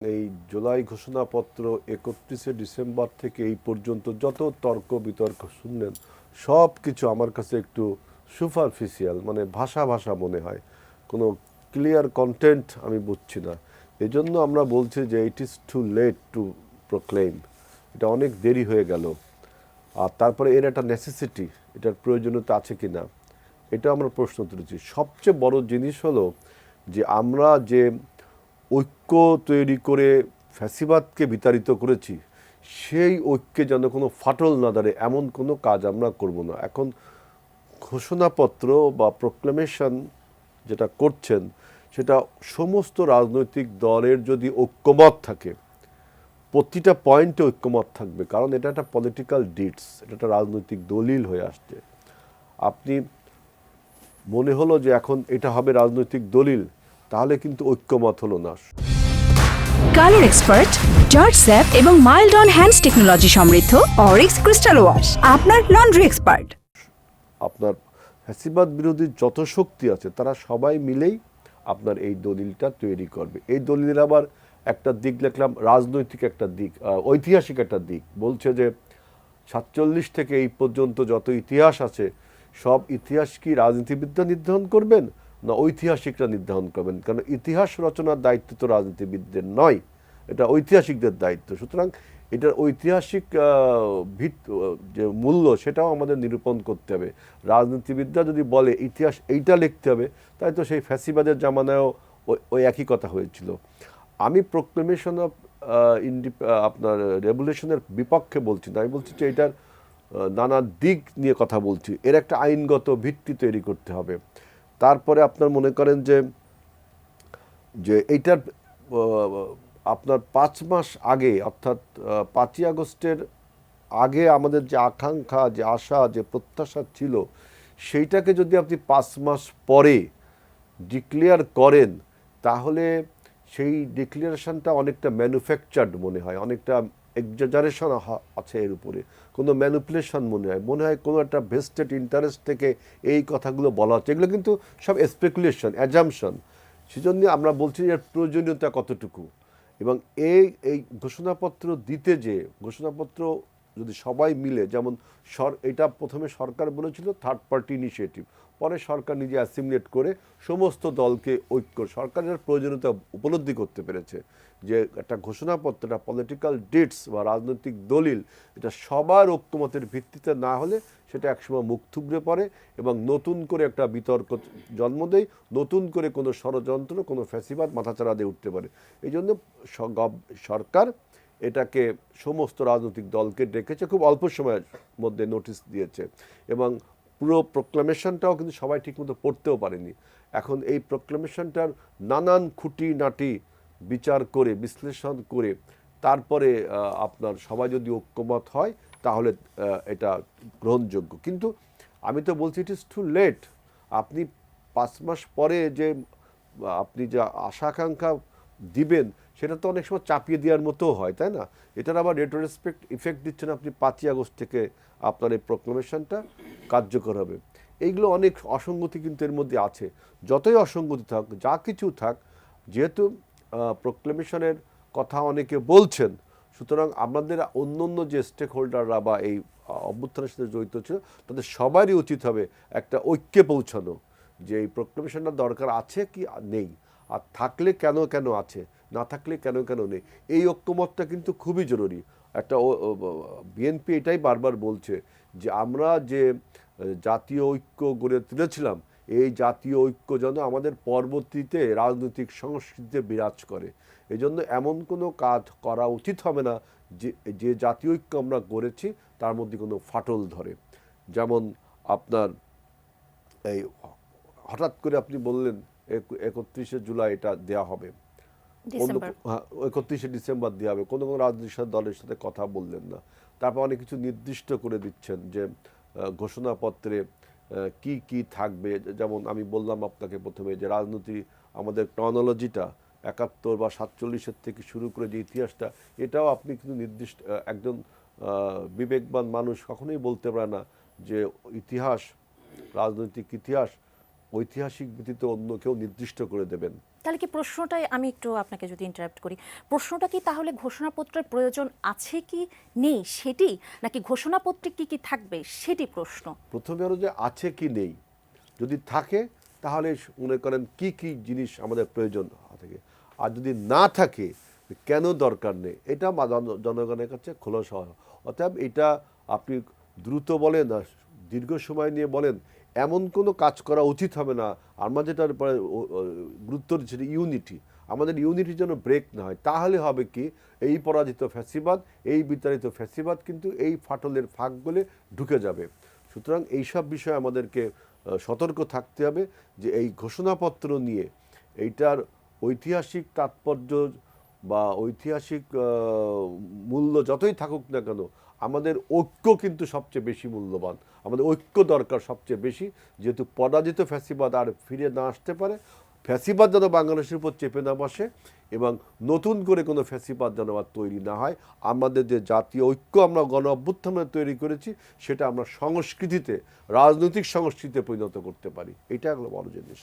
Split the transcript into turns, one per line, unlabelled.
এই জুলাই ঘোষণাপত্র 31শে ডিসেম্বর থেকে এই পর্যন্ত যত তর্ক বিতর্ক শুনলেন, সব কিছু আমার কাছে একটু সুপারফিশিয়াল, মানে ভাষা ভাষা মনে হয়। কোনো ক্লিয়ার কন্টেন্ট আমি বুঝছি না। এই জন্য আমরা বলছি যে it is too late to proclaim, এটা অনেক দেরি হয়ে গেল। আর তারপরে এর একটা নেসেসিটি, এটার প্রয়োজনীয়তা আছে কি না, এটা আমরা প্রশ্ন তুলেছি। সবচেয়ে বড় জিনিস হলো যে আমরা যে ঐক্য তৈরি করে ফ্যাসিবাদকে বিতাড়িত করেছি, সেই ঐক্যে যেন কোনো ফাটল না দাঁড়ে এমন কোনো কাজ আমরা করব না। এখন ঘোষণাপত্র বা প্রোক্লেমেশন যেটা করছেন, সেটা সমস্ত রাজনৈতিক দলের যদি ঐক্যমত থাকে, প্রতিটা পয়েন্টে ঐক্যমত থাকবে, কারণ এটা একটা পলিটিক্যাল ডিডস, এটা একটা রাজনৈতিক দলিল হয়ে আসছে। আপনি মনে হলো যে এখন এটা হবে রাজনৈতিক দলিল, তাহলে কিন্তু ঐক্যমত হলো না।
কালার এক্সপার্ট, জর্জ স্যাপ এবং মাইল্ড অন হ্যান্ডস টেকনোলজি সমৃদ্ধ অরিক্স ক্রিস্টাল ওয়াশ আপনার লন্ড্রি এক্সপার্ট।
আপনার ফ্যাসিবাদ বিরোধী যত শক্তি আছে তারা সবাই মিলেই আপনার এই দলিলটা তৈরি করবে। এই দলিলের আবার একটা দিক লিখলাম, রাজনৈতিক একটা দিক, ঐতিহাসিক একটা দিক। বলছে যে 47 থেকে এই পর্যন্ত যত ইতিহাস আছে, সব ইতিহাস কি রাজনীতিবিদরা নির্ধারণ করবেন না ঐতিহাসিকরা নির্ধারণ করবেন? কারণ ইতিহাস রচনার দায়িত্ব তো রাজনীতিবিদদের নয়, এটা ঐতিহাসিকদের দায়িত্ব। সুতরাং এটার ঐতিহাসিক যে মূল্য, সেটাও আমাদের নিরূপণ করতে হবে। রাজনীতিবিদরা যদি বলে ইতিহাস এইটা লিখতে হবে, তাই তো সেই ফ্যাসিবাদের জামানায়ও ওই একই কথা হয়েছিল। আমি প্রোক্লেমেশন অফ আপনার রেভলিউশনের বিপক্ষে বলছি না, আমি বলছি যে এটার নানা দিক নিয়ে কথা বলছি। এর একটা আইনগত ভিত্তি তৈরি করতে হবে। তারপরে আপনার মনে করেন যে যে এইটার আপনার 5 মাস আগে, অর্থাৎ 5ই আগস্টের আগে আমাদের যে আকাঙ্ক্ষা, যে আশা, যে প্রত্যাশা ছিল, সেইটাকে যদি আপনি 5 মাস পরে ডিক্লেয়ার করেন, তাহলে সেই ডিক্লারেশনটা অনেকটা ম্যানুফ্যাকচার্ড মনে হয়, অনেকটা এক্সাজারেশন আছে এর উপরে, কোনো ম্যানুপুলেশন মনে হয় কোনো একটা ভেস্টেড ইন্টারেস্ট থেকে এই কথাগুলো বলা হচ্ছে। এগুলো কিন্তু সব স্পেকুলেশন, অ্যাজামশন। সেজন্য আমরা বলছি এর প্রয়োজনীয়তা কতটুকু। এবং এই ঘোষণাপত্র দিতে, যে ঘোষণাপত্র যদি সবাই মিলে, যেমন এটা প্রথমে সরকার বলেছিল থার্ড পার্টি ইনিশিয়েটিভ, পরে সরকার নিজে অ্যাসিমিলেট করে সমস্ত দলকে ঐক্য, সরকারের প্রয়োজনীয়তা উপলব্ধি করতে পেরেছে যে একটা ঘোষণাপত্র, একটা পলিটিক্যাল ডিডস বা রাজনৈতিক দলিল, এটা সবার ঐক্যমতের ভিত্তিতে না হলে সেটা একসময় মুখ থুবড়ে পড়ে এবং নতুন করে একটা বিতর্ক জন্ম দেয়, নতুন করে কোনো ষড়যন্ত্র, কোনো ফ্যাসিবাদ মাথাচাড়া দিয়ে উঠতে পারে। এই জন্য সরকার এটাকে সমস্ত রাজনৈতিক দলকে ডেকেছে, খুব অল্প সময়ের মধ্যে নোটিশ দিয়েছে, এবং পুরো প্রোক্লামেশনটাও কিন্তু সবাই ঠিকমতো পড়তেও পারেনি। এখন এই প্রোক্লামেশনটার নানান খুঁটিনাটি বিচার করে, বিশ্লেষণ করে, তারপরে আপনার সবাই যদি ঐক্যমত হয়, তাহলে এটা গ্রহণযোগ্য। কিন্তু আমি তো বলছি ইট ইজ টু লেট। আপনি 5 মাস পরে যে আপনি যা আশা আকাঙ্ক্ষা দিবেন, সেটা তো অনেক সময় চাপিয়ে দেওয়ার মতো হয়, তাই না? এটার আবার রেট্রোস্পেক্ট ইফেক্ট দিচ্ছেন আপনি 5ই আগস্ট থেকে আপনার এই প্রোক্লামেশনটা কার্যকর হবে। এইগুলো অনেক অসঙ্গতি কিন্তু এর মধ্যে আছে। যতই অসঙ্গতি থাক, যা কিছু থাক, যেহেতু প্রোক্লামেশনের কথা অনেকে বলছেন, সুতরাং আমাদের অন্য যে স্টেক হোল্ডাররা বা এই অভ্যুত্থানের সাথে জড়িত ছিল, তাদের সবারই উচিত হবে একটা ঐক্যে পৌঁছানো, যে এই প্রোক্লামেশনটা দরকার আছে কি নেই, আর থাকলে কেন কেন আছে, না থাকলে কেন কেন নেই। এই ঐক্যমতটা কিন্তু খুবই জরুরি। একটা বিএনপি এটাই বারবার বলছে যে আমরা যে জাতীয় ঐক্য গড়ে তুলেছিলাম, এই জাতীয় ঐক্য যেন আমাদের পরবর্তীতে রাজনৈতিক সংস্কৃতিতে বিরাজ করে। এই জন্য এমন কোনো কাজ করা উচিত হবে না যে জাতীয় ঐক্য আমরা গড়েছি তার মধ্যে কোনো ফাটল ধরে। যেমন আপনার এই হঠাৎ করে আপনি বললেন 31শে জুলাই এটা দেওয়া হবে, অন্য 31শে ডিসেম্বর দেওয়া হবে, কোনো কোনো রাজনৈতিক দলের সাথে কথা বললেন না। তারপর অনেক কিছু নির্দিষ্ট করে দিচ্ছেন যে ঘোষণাপত্রে কি কি থাকবে। যেমন আমি বললাম আপনাকে প্রথমে যে রাজনীতি, আমাদের ক্রনোলজিটা 71 বা 47-এর থেকে শুরু করে যে ইতিহাসটা, এটাও আপনি কিন্তু নির্দিষ্ট, একজন বিবেকবান মানুষ কখনোই বলতে পারে না যে ইতিহাস, রাজনৈতিক ইতিহাস ঐতিহাসিক ভিত্তিতে অন্য কেউ নির্দিষ্ট করে দেবেন।
তাহলে কি প্রশ্নটাই আমি একটু আপনাকে যদি ইন্টারাপ্ট করি, প্রশ্নটা কি তাহলে ঘোষণাপত্রের প্রয়োজন আছে কি নেই সেটি, নাকি ঘোষণাপত্রে কি কি থাকবে সেটি প্রশ্ন?
প্রথমে হলো যে আছে কি নেই, যদি থাকে তাহলে মনে করেন কি কি জিনিস আমাদের প্রয়োজন থাকে, আর যদি না থাকে কেন দরকার নেই, এটা জনগণের কাছে খোলস হওয়া। অতএব এটা আপনি দ্রুত বলেন আর দীর্ঘ সময় নিয়ে বলেন, এমন কোনো কাজ করা উচিত হবে না। আমরা যেটার উপরে গুরুত্ব দিচ্ছি ইউনিটি, আমাদের ইউনিটির জন্য ব্রেক না হয়, তাহলে হবে কি এই পরাজিত ফ্যাসিবাদ, এই বিতাড়িত ফ্যাসিবাদ কিন্তু এই ফাটলের ফাঁক বলে ঢুকে যাবে। সুতরাং এইসব বিষয়ে আমাদেরকে সতর্ক থাকতে হবে যে এই ঘোষণাপত্র নিয়ে এইটার ঐতিহাসিক তাৎপর্য বা ঐতিহাসিক মূল্য যতই থাকুক না কেন, আমাদের ঐক্য কিন্তু সবচেয়ে বেশি মূল্যবান। আমাদের ঐক্য দরকার সবচেয়ে বেশি, যেহেতু পরাজিত ফ্যাসিবাদ আর ফিরে না আসতে পারে, ফ্যাসিবাদ যেন বাংলাদেশের উপর চেপে না বসে এবং নতুন করে কোনো ফ্যাসিবাদ যেন আর তৈরি না হয়। আমাদের যে জাতীয় ঐক্য আমরা গণ অভ্যুত্থানে তৈরি করেছি, সেটা আমরা সংস্কৃতিতে, রাজনৈতিক সংস্কৃতিতে পরিণত করতে পারি, এটা হলো বড় জিনিস।